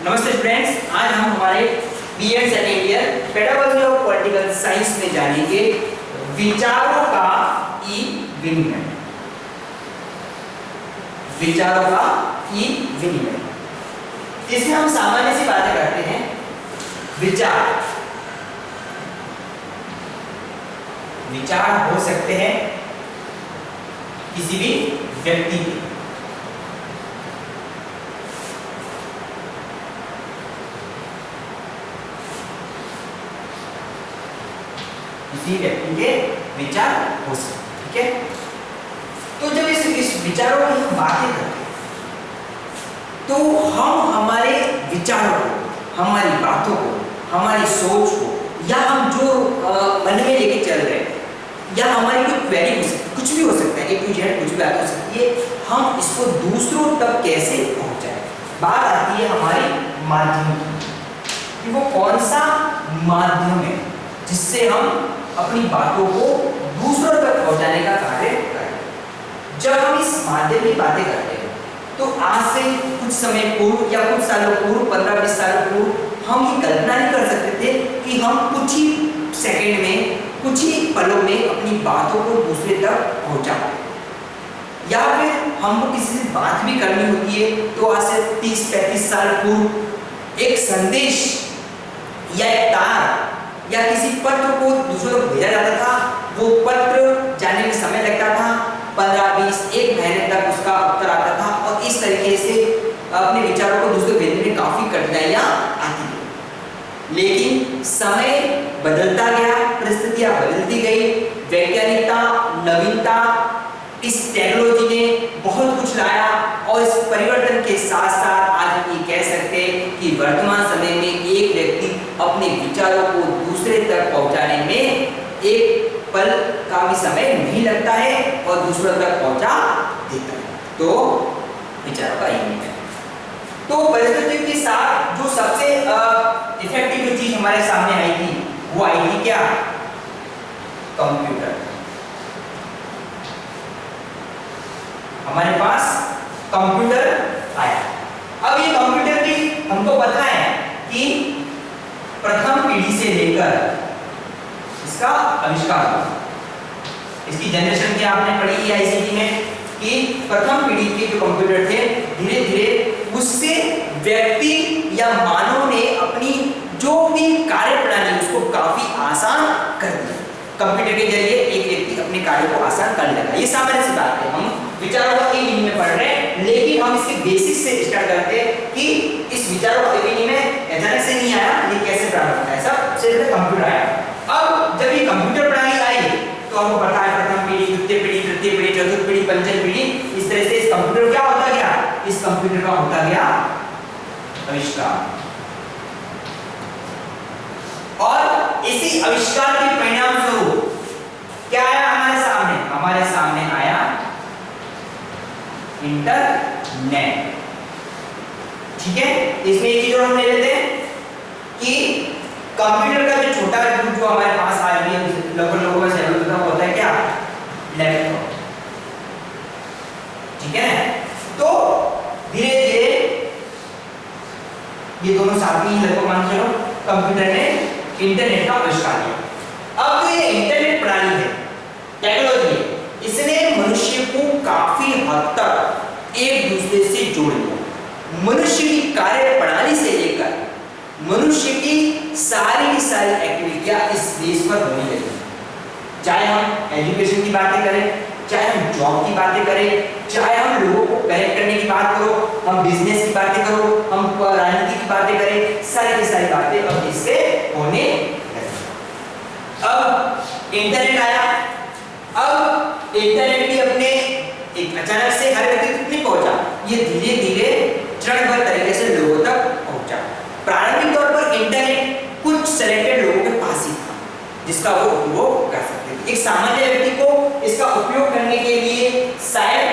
नमस्ते फ्रेंड्स, आज हम हमारे BEd second year pedagogy of political science में जानेंगे विचारों का ई विनिमय। विचारों का ई विनिमय, इसमें हम सामान्य सी बातें करते हैं। विचार हो सकते हैं किसी भी व्यक्ति के, किसी व्यक्ति के विचार हो सकते हैं। ठीक है, तो जब इस विचारों की हम बातें करते हैं तो हम हमारे विचारों को, हमारी बातों को, हमारी सोच को, या हम जो मन में लेके चल रहे हैं, या हमारी कोई क्वेरी हो सकती है, कुछ भी हो सकता है, A to Z कुछ भी बात हो सकती है, हम इसको दूसरों तक कैसे पहुंचाएं। बात आती है हमारे माध्यम की, कि वो कौन सा माध्यम है जिससे हम अपनी बातों को दूसरों तक पहुंचाने का कार्य करें। जब हम इस माध्यम की बातें करते हैं तो आज से कुछ समय पूर्व या कुछ सालों पूर्व, 15-20 सालों पूर्व, हम ये कल्पना नहीं कर सकते थे कि हम कुछ ही सेकंड में, कुछ ही पलों में अपनी बातों को दूसरे तक पहुंचा पाए। या फिर हमको किसी से बात भी करनी होती है तो आज से 30-35 साल पूर्व एक संदेश या एक तार या किसी पत्र को दूसरों को भेजा जाता था। वो पत्र जाने में समय लगता था, 15-20-1 महीने तक उसका उत्तर आता था, और इस तरीके से अपने विचारों को दूसरों को भेजने में काफी कठिनाइयां आती थी। लेकिन समय बदलता गया, परिस्थितियां बदलती गई, वैज्ञानिकता, नवीनता, इस टेक्नोलॉजी ने बहुत कुछ लाया, और इस परिवर्तन के साथ साथ आज हम ये कह सकते हैं कि वर्तमान समय में एक व्यक्ति अपने विचारों को दूसरे तक पहुंचाने में एक पल का भी समय नहीं लगता है और दूसरों तक पहुंचा देता है। तो विचारों का यही है। तो परिस्थिति के साथ जो सबसे इफेक्टिव चीज हमारे सामने आई थी, वो आई थी क्या? कंप्यूटर। हमारे पास कंप्यूटर आया। अब ये कंप्यूटर की हमको पता है कि प्रथम पीढ़ी से लेकर इसका आविष्कार हुआ। इसकी जनरेशन की आपने पढ़ी है आईसीटी में कि प्रथम पीढ़ी के जो कंप्यूटर थे, धीरे धीरे उससे व्यक्ति या मानव ने अपनी जो भी कार्य प्रणाली उसको काफी आसान कर दिया। कंप्यूटर के जरिए एक व्यक्ति अपने कार्य को आसान कर लेगा। ये सामान्य सी बात है। हम विचारों का विनिमय में पढ़ रहे हैं, लेकिन हम इसके बेसिक से स्टार्ट करते हैं कि इस विचारों का विनिमय अचानक से नहीं आया, ये कैसे प्रारंभ होता है। सब से पहले कंप्यूटर आया। अब जब ये कंप्यूटर प्रणाली आई तो हमको पता है प्रथम पीढ़ी, द्वितीय पीढ़ी, तृतीय पीढ़ी, चतुर्थ पीढ़ी, पंचम पीढ़ी, इस तरह से इस कंप्यूटर क्या होता गया? इस कंप्यूटर का होता गया आविष्कार। और इसी आविष्कार के परिणाम स्वरूप क्या आया हमारे सामने? हमारे सामने आया इंटरनेट। ठीक है, इसमें एक चीज और हम ले लेते हैं कि कंप्यूटर का जो छोटा रूप जो हमारे पास आ रही है, लगभग लोगों में सेल होता है क्या? लैपटॉप। ठीक है, तो धीरे धीरे ये दोनों साथ में ही लगभग मान चलो कंप्यूटर ने इंटरनेट का आविष्कार किया। अब जो ये इंटरनेट प्रणाली है, टेक्नोलॉजी है, इसने मनुष्य को काफी हद तक एक दूसरे से जोड़ दिया। मनुष्य की कार्य प्रणाली से लेकर मनुष्य की सारी एक्टिविटियां इस बेस पर होने लगी। चाहे हम एजुकेशन की बातें करें, चाहे हम जॉब की बातें करें, चाहे हम लोगों को कनेक्ट करने की बात करो, हम बिजनेस की बातें करो, हम राजनीति की बातें करें, सारी की सारी बातें अब इससे होने लगी। अब इंटरनेट आया। अब इंटरनेट भी अपने एक अचानक से हर व्यक्ति तक नहीं पहुंचा, ये धीरे धीरे चरणबद्ध तरीके से लोगों तक पहुंचा। प्रारंभिक तौर पर इंटरनेट कुछ सेलेक्टेड लोगों के पास ही था जिसका वो उपयोग कर सकते थे। एक सामान्य व्यक्ति को इसका उपयोग करने के लिए शायद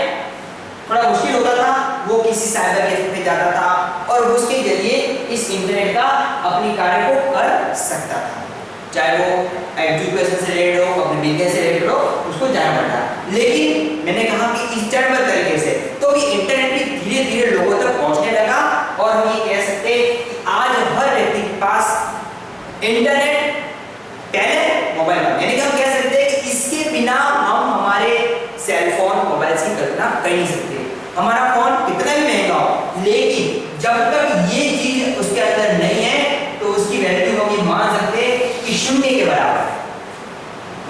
थोड़ा मुश्किल होता था, वो किसी साइबर कैफे पे जाता था और उसके जरिए इस इंटरनेट का अपनी कार्य को कर सकता था। चाहे वो एजुकेशन से रिलेटेड हो, अपने बिजनेस से रिलेटेड हो, उसको जाना पड़ता। लेकिन मैंने कहा कि इस चरणबद्ध तरीके से तो भी इंटरनेट भी धीरे धीरे लोगों तक पहुंचने लगा, और हम ये कह सकते हैं इंटरनेट पहले मोबाइल फोन, यानी कि हम कह सकते हैं कि इसके बिना हम हमारे सेल फोन मोबाइल की कल्पना कर नहीं सकते। हमारा फोन कितना भी महंगा हो, लेकिन जब तक ये चीज उसके अंदर नहीं है तो उसकी वैल्यू हम ये मान सकते हैं कि शून्य के बराबर है,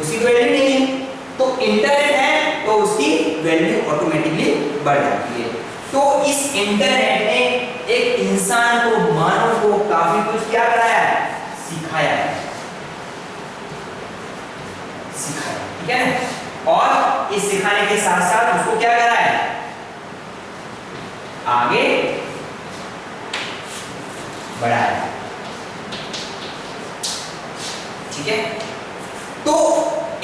उसकी कोई वैल्यू नहीं है। तो इंटरनेट है तो उसकी वैल्यू ऑटोमेटिकली बढ़ जाती है। तो इस इंटरनेट ने एक इंसान को, मानव को काफी कुछ क्या कराया है, सिखाया है, सिखाया, ठीक है ना। और इस सिखाने के साथ साथ उसको क्या करा है, आगे बढ़ाया, ठीक है। तो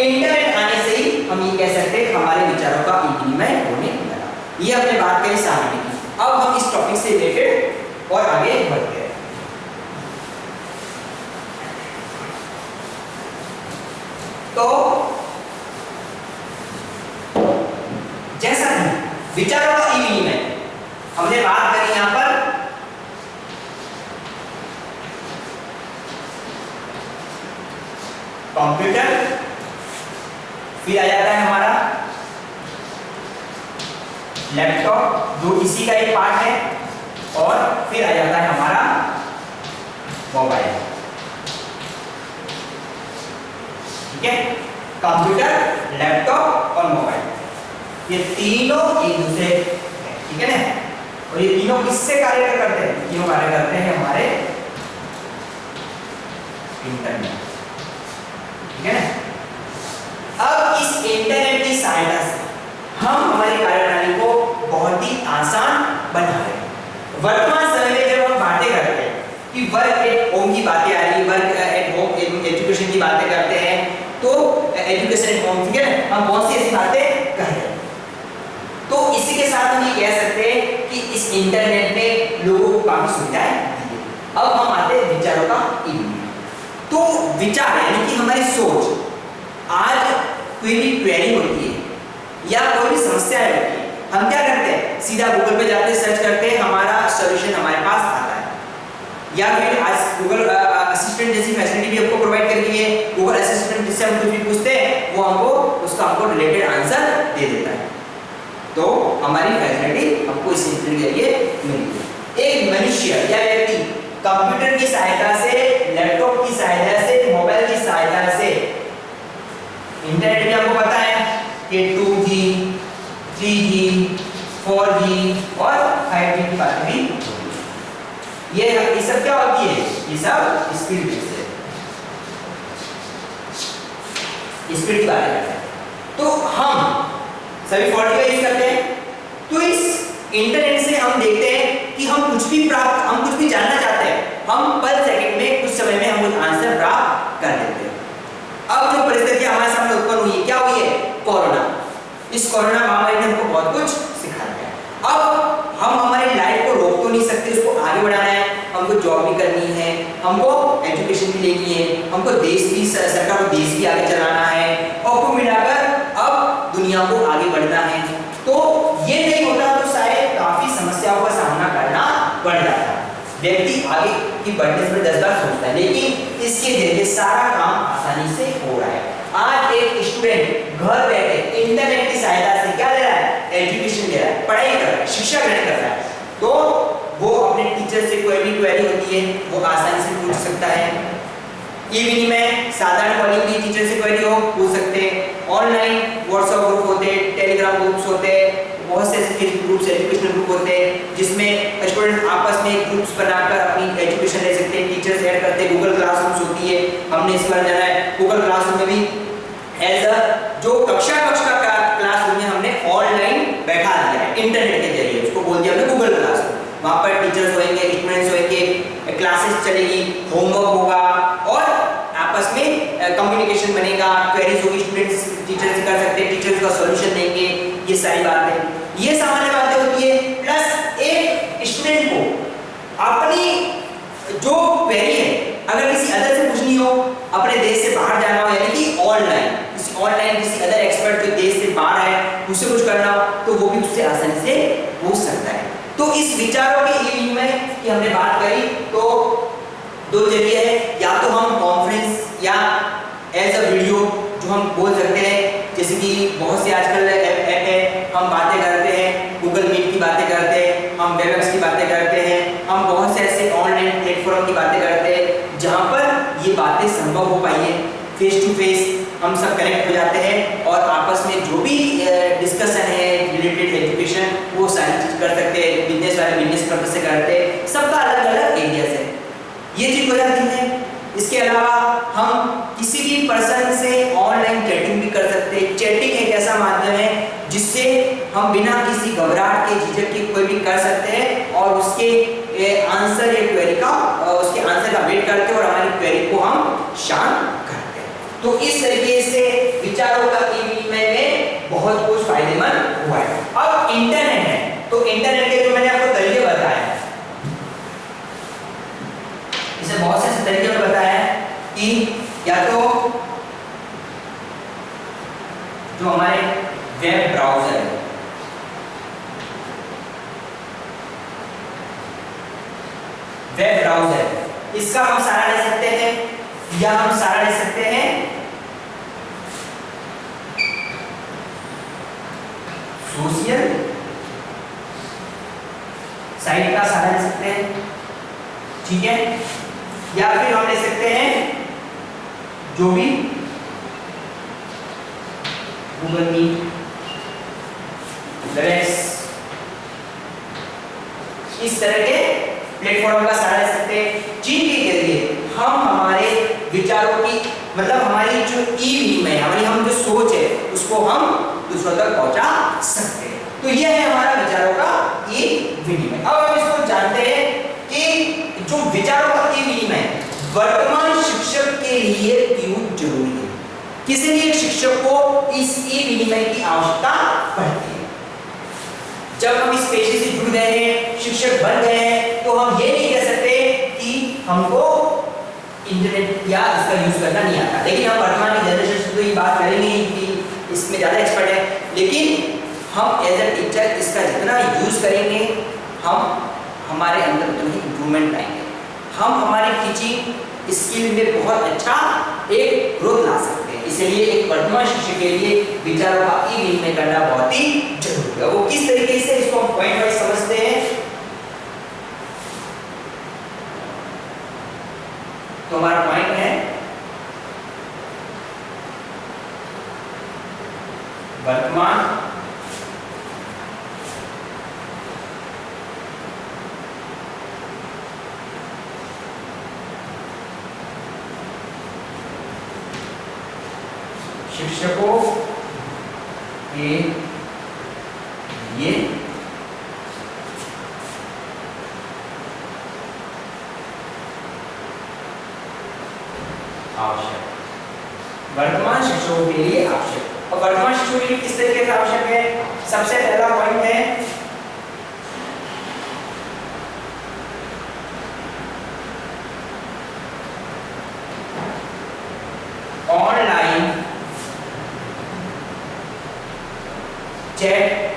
इंटरनेट आने से ही हम ये कह सकते हैं हमारे विचारों का विनिमय होने लगा। ये हमने बात करी सामने की। अब हम इस टॉपिक से रिलेटेड और आगे बढ़ते हैं। तो जैसा कि विचारों का विनिमय हमने बात करी यहां पर, कंप्यूटर, फिर आ जाता है हमारा लैपटॉप जो इसी का एक पार्ट है, और फिर आ जाता है हमारा मोबाइल, ठीक है। कंप्यूटर, लैपटॉप और मोबाइल, ये तीनों एक दूसरे, ठीक है ना। और ये तीनों किससे कार्य करते हैं, तीनों कार्य करते हैं हमारे इंटरनेट, ठीक है ना। अब इस इंटरनेट की सहायता से हम हमारी कार्यप्रणाली को बहुत ही आसान बना रहे हैं। वर्तमान समय में जब हम बातें करते हैं कि वर्क एट होम की बातें आ रही है, वर्क एट होम एजुकेशन की बातें करते हैं, तो एजुकेशन एट होम, ठीक है ना, हम बहुत सी ऐसी बातें कर रहे हैं। तो इसी के साथ हम ये कह सकते हैं कि इस इंटरनेट ने लोगों को काफी सुविधाएं दी है। अब हम आते हैं विचारों का विनिमय। तो विचार यानी कि हमारी सोच, आज कोई भी क्वेरी होती है या कोई भी समस्या होती है, हम क्या करते हैं, सीधा गूगल पे जाते हैं, सर्च करते हैं, हमारा सॉल्यूशन हमारे पास आता है। या फिर आज गूगल असिस्टेंट जैसी फैसिलिटी भी हमको प्रोवाइड कर रही है। गूगल असिस्टेंट जिससे हम कुछ भी पूछते हैं वो हमको रिलेटेड आंसर दे देता है। तो हमारी फैसिलिटी हमको इस इंटरनेट के जरिए मिली है। एक मनुष्य या व्यक्ति कंप्यूटर की सहायता से, लैपटॉप की सहायता से, मोबाइल की सहायता से, इंटरनेट में आपको पता है कि 2G, 3G, 4G और 5G की बात भी होती है। ये सब क्या होती है, ये सब स्पीड बेस्ड है, स्पीड की बात करते हैं। तो हम सभी 4G का यूज करते हैं। तो इस इंटरनेट से हम देखते हैं कि हम कुछ भी जानना चाहते हैं, हम पर सेकंड में, कुछ समय में हम कुछ आंसर प्राप्त कर देते हैं। अब जो परिस्थिति हमारे सामने उत्पन्न हुई है, क्या हुई है, कोरोना। इस कोरोना महामारी ने हमको बहुत कुछ सिखाया है। अब हम हमारी लाइफ को रोक तो नहीं सकते, उसको आगे बढ़ाना है, हमको जॉब भी करनी है, हमको एजुकेशन भी लेनी है, हमको देश भी, सरकार को देश भी आगे चलाना है, और कुल मिलाकर अब दुनिया को आगे बढ़ना है। तो ये नहीं होता तो शायद काफी समस्याओं का सामना करना पड़ जाता है। व्यक्ति आगे की बढ़ने से 10 बार सोचता है, लेकिन इसके जरिए सारा काम आसानी से हो रहा है। आज एक स्टूडेंट घर बैठे इंटरनेट की सहायता से क्या ले रहा है, एजुकेशन ले रहा है, पढ़ाई कर रहा है, शिक्षा ग्रहण कर रहा है। तो वो अपने टीचर से कोई भी क्वेरी होती है वो आसानी से पूछ सकता है। इवनिंग में साधारण कॉलिंग की टीचर से क्वेरी हो पूछ सकते हैं। ऑनलाइन व्हाट्सएप ग्रुप होते हैं, टेलीग्राम ग्रुप्स होते हैं, बहुत से फेसबुक ग्रुप्स, एजुकेशनल ग्रुप होते हैं जिसमें स्टूडेंट आपस में ग्रुप्स बनाकर अपनी एजुकेशन ले सकते हैं, टीचर्स ऐड करते हैं। गूगल क्लासरूम्स होती है, हमने इस बार जाना है गूगल क्लासरूम में भी एज अ जो कक्षा का क्लासरूम में हमने ऑनलाइन बैठा दिया है इंटरनेट के जरिए, उसको बोल दिया हमने गूगल क्लासरूम। वहाँ पर टीचर्स होंगे, स्टूडेंट्स होंगे, क्लासेस चलेगी, होमवर्क होगा और आपस में कम्युनिकेशन बनेगा, क्वेरीज होगी, स्टूडेंट्स टीचर से कर सकते हैं, टीचर्स का सॉल्यूशन देंगे। ये सारी बातें, ये सामान्य बातें होती है। प्लस एक स्टूडेंट को अपनी जो क्वेरी है अगर किसी अदर से पूछनी हो, अपने देश से बाहर जाना हो, यानी कि ऑनलाइन किसी अदर एक्सपर्ट जो देश से बाहर है उससे कुछ करना हो, तो वो भी उससे आसानी से पूछ सकता है। तो इस विचारों के विनिमय की हमने बात करी, तो दो जरिए है, या तो हम बोल सकते हैं, जैसे कि बहुत से आजकल ऐप है, हम बातें करते हैं, गूगल मीट की बातें करते हैं, हम वेबएक्स की बातें करते हैं, हम बहुत से ऐसे ऑनलाइन प्लेटफॉर्म की बातें करते हैं जहाँ पर ये बातें संभव हो पाई है। फेस टू फेस हम सब कनेक्ट हो जाते हैं और आपस में जो भी डिस्कशन है रिलेटेड एजुकेशन वो सारी चीज कर सकते हैं। बिजनेस वाले बिजनेस पर्पस से करते हैं, सबका अलग अलग एरियाज है, ये चीज हो जाती है। इसके अलावा हम किसी भी पर्सन से ऑनलाइन चैटिंग भी कर सकते हैं। चैटिंग एक ऐसा माध्यम है जिससे हम बिना किसी घबराहट के झिझक के कोई भी कर सकते हैं और उसके आंसर या क्वेरी का उसके आंसर का वेट करते हैं और हमारी क्वेरी को हम शांत करते हैं। तो इस तरीके से विचारों का विनिमय में बहुत कुछ फायदेमंद हुआ है। अब इंटरनेट है, तो इंटरनेट के जो मैंने आपको तरीके बताए, इसे बहुत से तरीके में बताया है कि या तो जो हमारे वेब ब्राउजर है, वेब ब्राउजर इसका हम सहारा ले सकते हैं या हम सहारा ले सकते हैं सोशल साइट का सहारा ले सकते हैं, ठीक है, या फिर हम ले सकते हैं जो भी गूगल मीट, वेबएक्स, इस तरह के प्लेटफॉर्म का सहारा ले सकते हैं, जिनके जरिए हम हमारे विचारों की मतलब हमारी जो ई विनिमय हमारी हम जो सोच है उसको हम दूसरों तक पहुंचा सकते हैं। तो यह है हमारा विचारों का ई विनिमय। अब हम इसको जानते हैं कि जो विचारों का ई विनिमय वर्तमान शिक्षक के लिए क्यों जरूरी है। किसी भी एक शिक्षक को इस ई विनिमय की आवश्यकता पड़ती है। जब हम इस पेशे से जुड़ गए हैं, शिक्षक बन गए हैं, तो हम ये नहीं कह सकते कि हमको इंटरनेट या इसका यूज करना नहीं आता। लेकिन हम वर्तमान की जनरेशन से तो ये बात करेंगे ही कि इसमें ज़्यादा एक्सपर्ट है, लेकिन हम एज ए टीचर इसका जितना यूज करेंगे हम हमारे अंदर उतनी ही इम्प्रूवमेंट लाएंगे। हम हमारी टीचिंग स्किल में बहुत अच्छा एक ग्रोथ ला सकते हैं। इसलिए एक वर्तमान शिक्षक के लिए विचारों का ई विनिमय करना बहुत ही जरूरी है। वो किस तरीके से इसको हम पॉइंट वाइज समझते हैं, तो हमारा पॉइंट है वर्तमान शिक्षकों के लिए आवश्यक, वर्तमान शिक्षकों के लिए आवश्यक। और वर्तमान शिक्षकों के लिए किस तरीके से आवश्यक है, सबसे पहला पॉइंट है ऑनलाइन चैट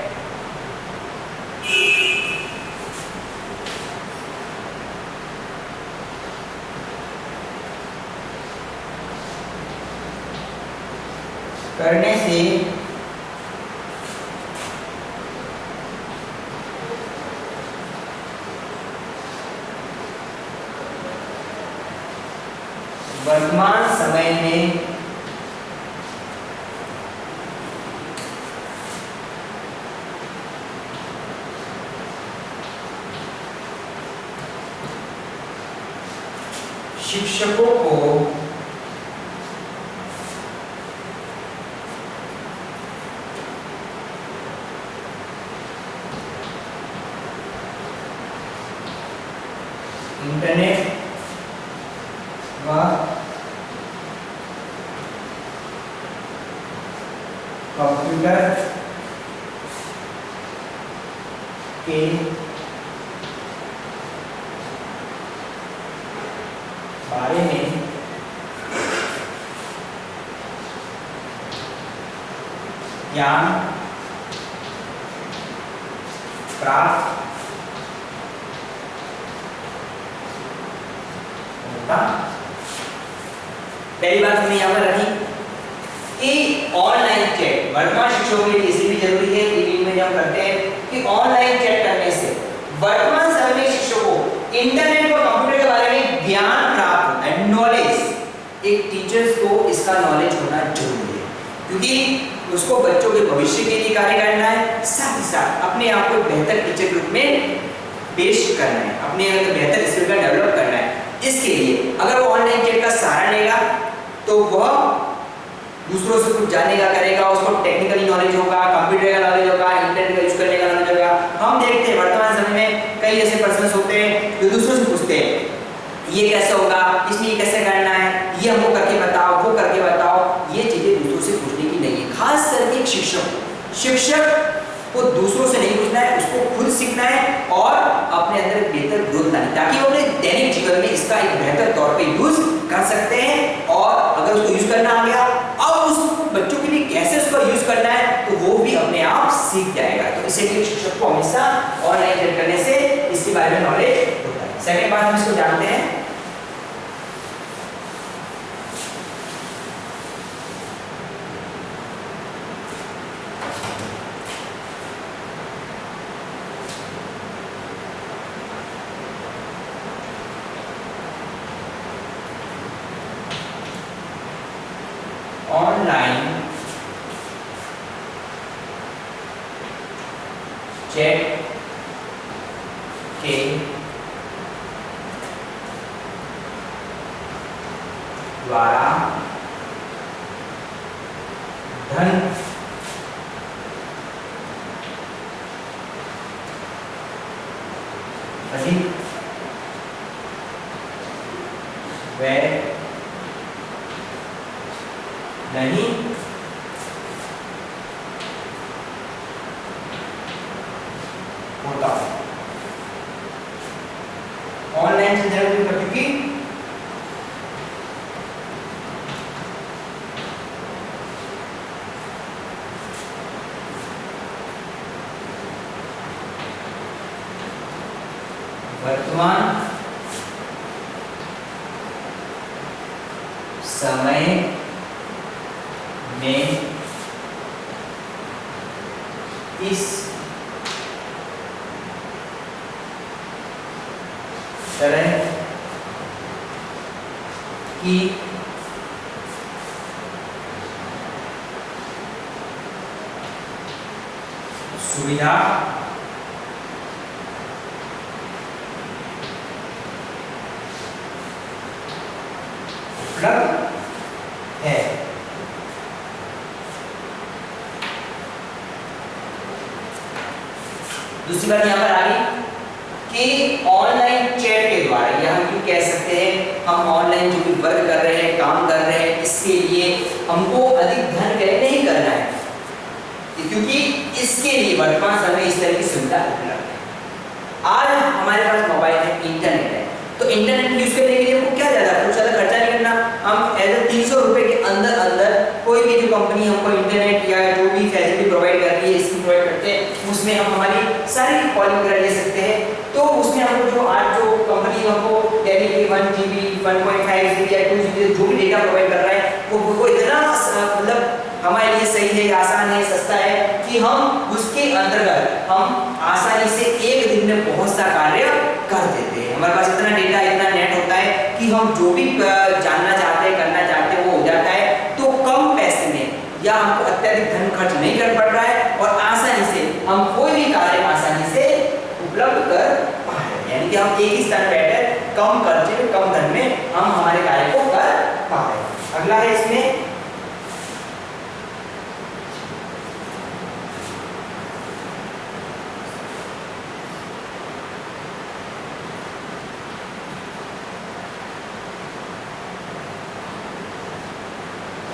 करने से वर्तमान समय में शिक्षकों को इंटरनेट व कंप्यूटर के बारे में ज्ञान प्राप्त होता। पहली बात हमने यहाँ पर रखी कि ऑनलाइन चैट वर्तमान शिक्षकों के लिए इसलिए भी जरूरी है कि में जब करते हैं कि ऑनलाइन चैट करने से वर्तमान समय में शिक्षकों को इंटरनेट और कंप्यूटर के बारे में ज्ञान प्राप्त होता है, नॉलेज। एक टीचर्स को इसका नॉलेज होना जरूरी है क्योंकि उसको बच्चों के भविष्य के लिए कार्य करना है, साथ ही साथ अपने आप को बेहतर टीचर के रूप में पेश करना है, अपने अंदर बेहतर स्किल का डेवलप करना है। इसके लिए अगर वो ऑनलाइन चैट का सहारा लेगा तो वह दूसरों से कुछ जानने का करेगा, उसको टेक्निकली नॉलेज होगा, कंप्यूटर का नॉलेज होगा, इंटरनेट का यूज करने का नॉलेज होगा। हम देखते हैं वर्तमान समय में कई ऐसे पर्सन्स होते हैं जो दूसरों से पूछते हैं ये कैसे होगा, इसमें ये कैसे करना है, ये हमको करके बताओ, वो करके बताओ। ये चीजें दूसरों से पूछने की नहीं है। खास करके एक शिक्षक को दूसरों से नहीं पूछना है, उसको खुद सीखना है और अपने अंदर बेहतर ग्रोथ लानी, ताकि वो अपने दैनिक जीवन में इसका एक बेहतर तौर पे यूज कर सकते हैं। और अगर उसको यूज करना आ गया, अब उस बच्चों के लिए कैसे उसको यूज करना है तो वो भी अपने आप सीख जाएगा। तो इसीलिए शिक्षक को हमेशा ऑनलाइन चैट करने से इसके बारे में नॉलेज होता है। सेकंड बात हम इसको जानते हैं ऑनलाइन चैट के द्वारा धन अधिक व्यय नहीं होता। ऑनलाइन संदर्भ में क्योंकि वर्तमान समय में इस तरह की सुविधा उपलब्ध है। दूसरी बात यहाँ पर आ गई कि ऑनलाइन चैट के द्वारा, या हम यूँ कह सकते हैं हम ऑनलाइन जो भी वर्क कर रहे हैं, काम कर रहे हैं, इसके लिए हमको अधिक धन व्यय नहीं करना है, क्योंकि इसके लिए वर्तमान समय में इस तरह की सुविधा उपलब्ध है। आज हमारे पास मोबाइल है, इंटरनेट है, तो इंटरनेट यूज करने के लिए हमको क्या कुछ ज़्यादा खर्चा नहीं करना। हम एज 300 रुपये के अंदर अंदर कोई भी जो कंपनी हमको इंटरनेट या जो भी फैसिलिटी प्रोवाइड कर रही है, स्कीम प्रोवाइड करते हैं, उसमें हम हमारी सारी कॉलिंग कर ले सकते हैं। तो उसमें हमको जो आज जो कंपनी हमको डेली की 1 GB 1.5 GB या 2 GB जो भी डेटा प्रोवाइड कर रहा है वो इतना मतलब हमारे लिए सही है, आसान है, सस्ता है कि हम उसके अंतर्गत हम आसानी से एक दिन में बहुत सा कार्य कर देते हैं। हमारे पास इतना डेटा, इतना नेट होता है कि हम जो भी जानना चाहते हैं, करना चाहते हैं वो हो जाता है। तो कम पैसे में या हमको अत्यधिक धन खर्च नहीं कर पड़ रहा है और आसानी से हम कोई भी कार्य आसानी से उपलब्ध कर पा रहे हैं। यानी कि हम एक ही स्थान बैठे कम खर्चे में, कम धन में हम हमारे कार्य को कर पा रहे हैं। अगला है इसमें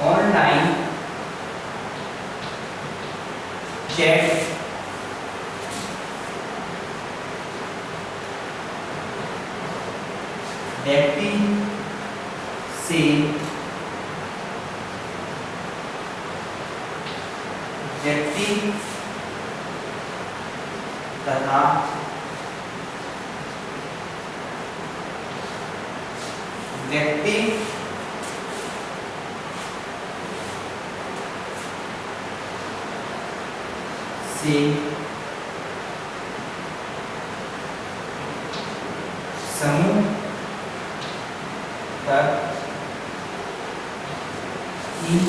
ऑनलाइन चैट व्यक्ति से व्यक्ति तथा व्यक्ति से समूह तक की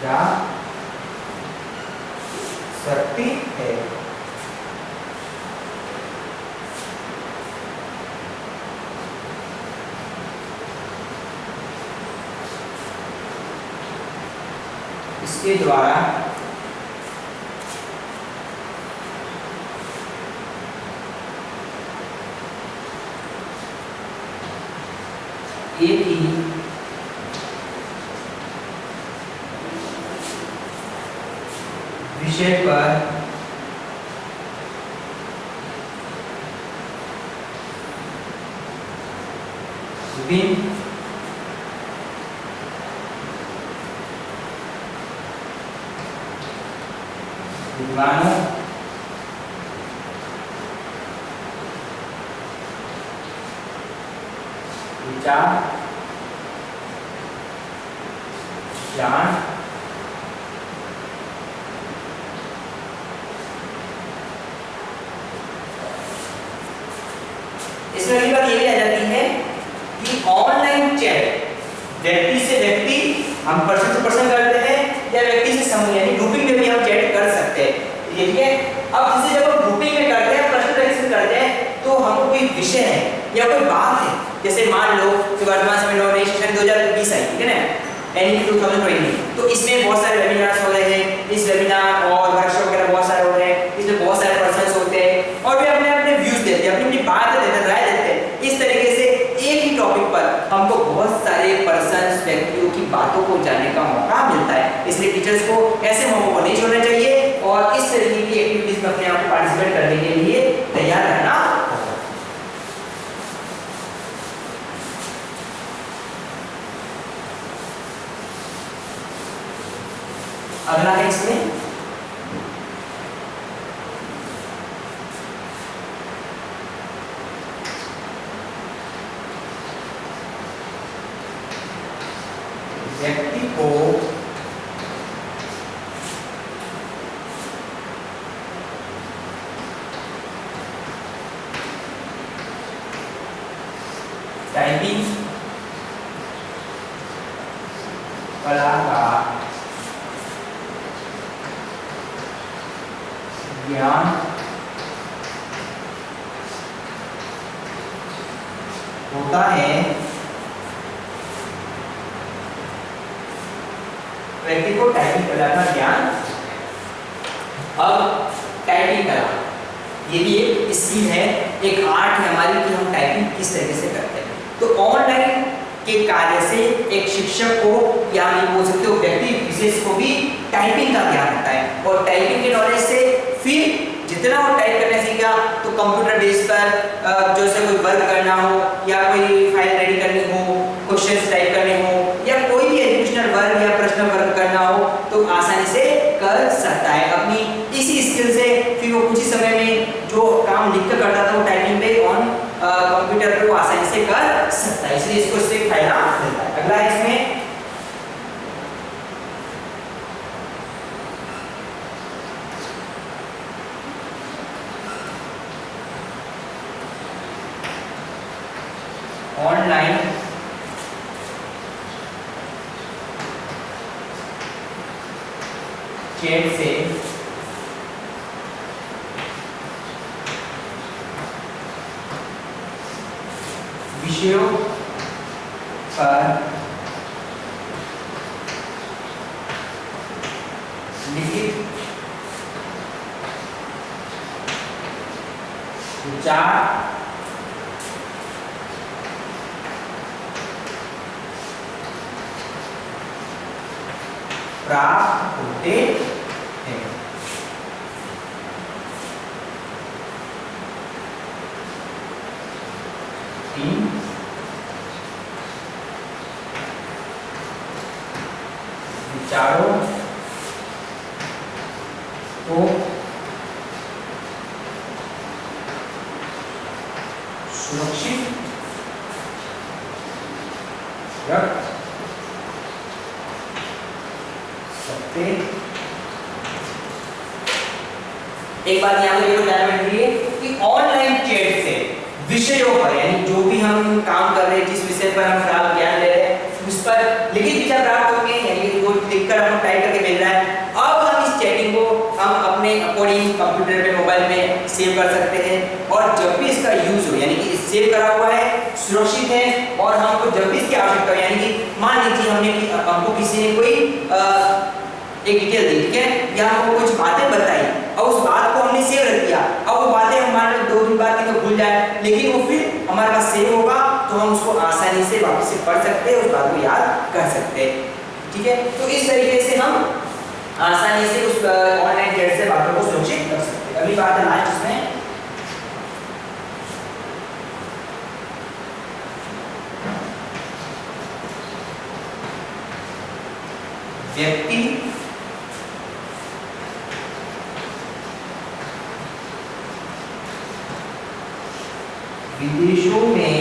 जा सकती है। इसके द्वारा एक ही विषय पर विभिन्न विद्वानों विचार ज्ञान इसमें अगली बात ये भी आ जाती है कि ऑनलाइन चैट व्यक्ति से व्यक्ति हम पर्सन टू पर्सन करते हैं या व्यक्ति से समूह यानी ग्रुपिंग में भी हम चैट कर सकते हैं। ठीक है, अब जैसे जब हम ग्रुपिंग में करते हैं पर्सन टू करते हैं तो हमको कोई विषय है या कोई बात है, जैसे मान लो कि वर्तमान समय नॉमिनेशन 2020 आई, ठीक है ना, एनईपी 2020, तो इसमें बहुत सारे वेबिनार्स हो रहे हैं, इस वेबिनार और वर्कशॉप वगैरह बहुत सारे हो रहे हैं, इसमें बहुत सारे पर्सन्स होते हैं और वे अपने अपने व्यूज देते हैं, अपनी अपनी बात देते हैं, राय देते हैं। इस तरीके से एक ही टॉपिक पर हमको बहुत सारे पर्सन्स व्यक्तियों की बातों को जानने का मौका मिलता है। इसलिए टीचर्स को ऐसे मौकों को नहीं छोड़ना चाहिए और इस तरीके की एक्टिविटीज में अपने आप को पार्टिसिपेट करने के लिए तैयार रहना होगा। अगला है इसमें व्यक्ति को टाइपिंग कला का ज्ञान होता है। व्यक्ति को टाइपिंग कला का ज्ञान, अब टाइपिंग कला ये भी एक स्किल है, एक आर्ट है हमारी कि हम टाइपिंग किस तरीके से करते हैं। तो ऑनलाइन के कार्य से एक शिक्षक को या नहीं बोल सकते हो व्यक्ति विशेष को भी टाइपिंग का ज्ञान होता है और टाइपिंग के नॉलेज से फिर जितना वो टाइप करने सीखा तो कंप्यूटर बेस पर जैसे कोई वर्क करना हो या कोई फाइल रेडी करनी हो, क्वेश्चंस टाइप करने हो या कोई भी एजुकेशनल वर्क या पर्सनल वर्क करना हो तो आसानी से कर सकता है। अपनी इसी स्किल से फिर वो कुछ ही समय में जो काम लिख कर करता था वो टाइपिंग पे ऑन कंप्यूटर पे वो आसानी से कर सकता है, इसलिए इसको इससे फायदा मिलता है। अगला इसमें ऑनलाइन चैट से विषयों पर लिखित विचार प्राप्त होते हैं। इन विचारों को सुरक्षित रख सकते। एक बात यहाँ पर ध्यान रखिए कि ऑनलाइन चैट से विषयों पर, यानी जो भी हम काम कर रहे हैं, जिस विषय पर हम ज्ञान ले रहे हैं, उस पर लिखित विचार प्राप्त होंगे, यानी वो लिखकर हम टाइप करके भेज रहा है। अब हम इस चैटिंग को हम अपने अकॉर्डिंग कंप्यूटर पे, मोबाइल में सेव कर सकते हैं, और जब भी इसका यूज हो, यानी कि सेव करा हुआ है, सुरक्षित है, और हमको जब भी इसकी आवश्यकता हो, यानी कि मान लीजिए हमको किसी ने कोई एक डिटेल दी, ठीक है, या हमको कुछ बातें बताई और उस बात को हमने सेव रख दिया, अब वो बातें हम मान लो 2 दिन बाद की तो भूल जाए, लेकिन वो फिर हमारे पास सेव होगा तो हम उसको आसानी से वापस से पढ़ सकते हैं, उस बात को याद कर सकते हैं, ठीक है। तो इस तरीके से हम आसानी से उस ऑनलाइन चैट से बातों को सुरक्षित कर सकते हैं। अगली बात है लास्ट इसमें, व्यक्ति विदेशों में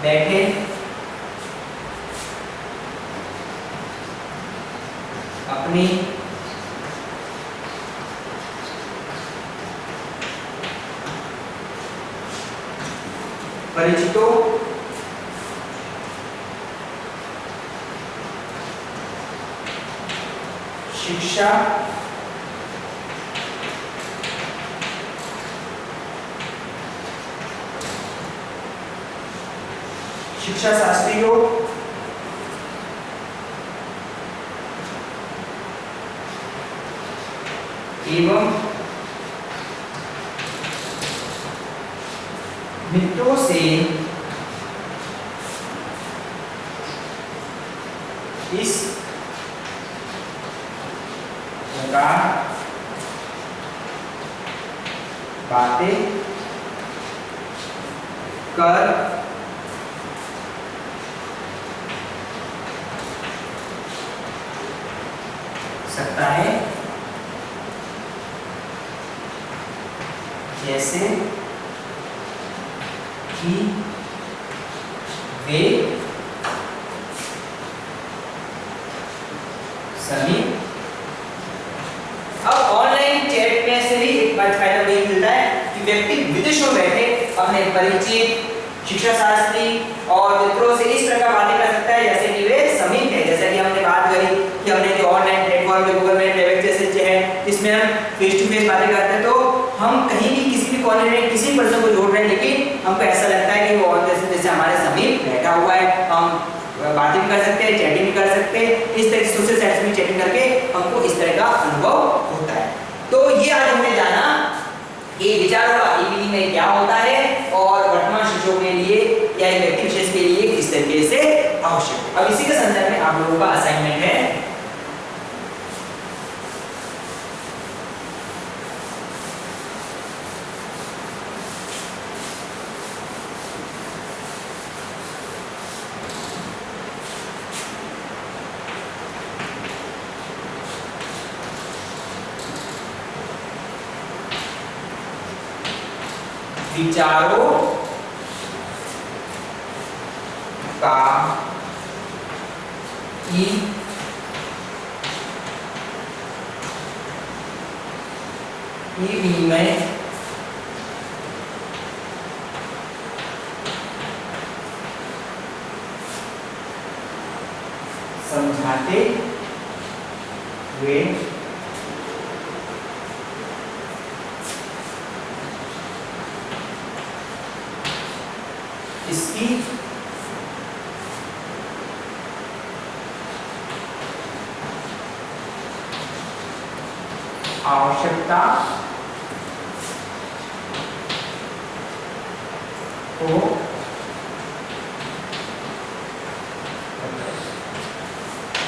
बैठे अपनी परिचितों शिक्षा शास्त्रियों एवं मित्रों से इस प्रकार बातें कर सकता है, जैसे कि वे सभी। अब ऑनलाइन चैट में से भी एक बात फायदा वही मिलता है कि व्यक्ति विदेशों में बैठे अपने परिचित, शिक्षा शास्त्री और मित्रों से इस प्रकार बातें कर सकता है जैसे कि वे समीप है। जैसा कि हमने बात करी कि हमने जो ऑनलाइन प्लेटफॉर्म पे गूगल मीट, वेबएक्स जैसे है, इसमें हम फेस टू फेस बातें करते हैं, तो हम कहीं भी किसी भी कॉर्नर में किसी पर्सन को जोड़ रहे हैं, लेकिन हमको ऐसा लगता है कि वो जैसे हमारे समीप बैठा हुआ है, हम बातें भी कर सकते हैं, चैटिंग भी कर सकते हैं। इस तरह की सोशल साइट्स में चैटिंग करके हमको इस तरह का अनुभव होता है। तो ये आज हमने जाना कि विचारों का विनिमय क्या होता है और वर्तमान शिक्षकों के लिए या एक व्यक्ति विशेष के लिए किस तरीके से आवश्यक है। अब इसी के संदर्भ में आप लोगों का असाइनमेंट है, विचारों का विनिमय समझाते हुए इसकी आवश्यकता को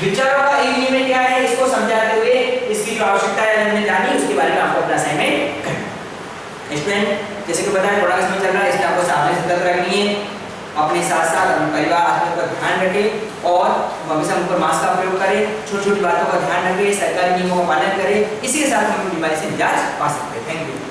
विचारों का विनिमय क्या है, इसको समझाते हुए इसकी जो आवश्यकता है हमने जानी, उसके बारे में आपको अपना असाइनमेंट करना। स्टूडेंट जैसे कि बताया थोड़ा समय चल रहा है, इसलिए आपको सावधानी सतर्क रखनी है, अपने साथ साथ अपने परिवार आदमी का ध्यान रखें और हमेशा मुंह पर मास्क का प्रयोग करें, छोटी छोटी बातों का ध्यान रखें, सरकारी नियमों का पालन करें। इसी के साथ हम बीमारी से निजात पा सकते हैं। Thank you.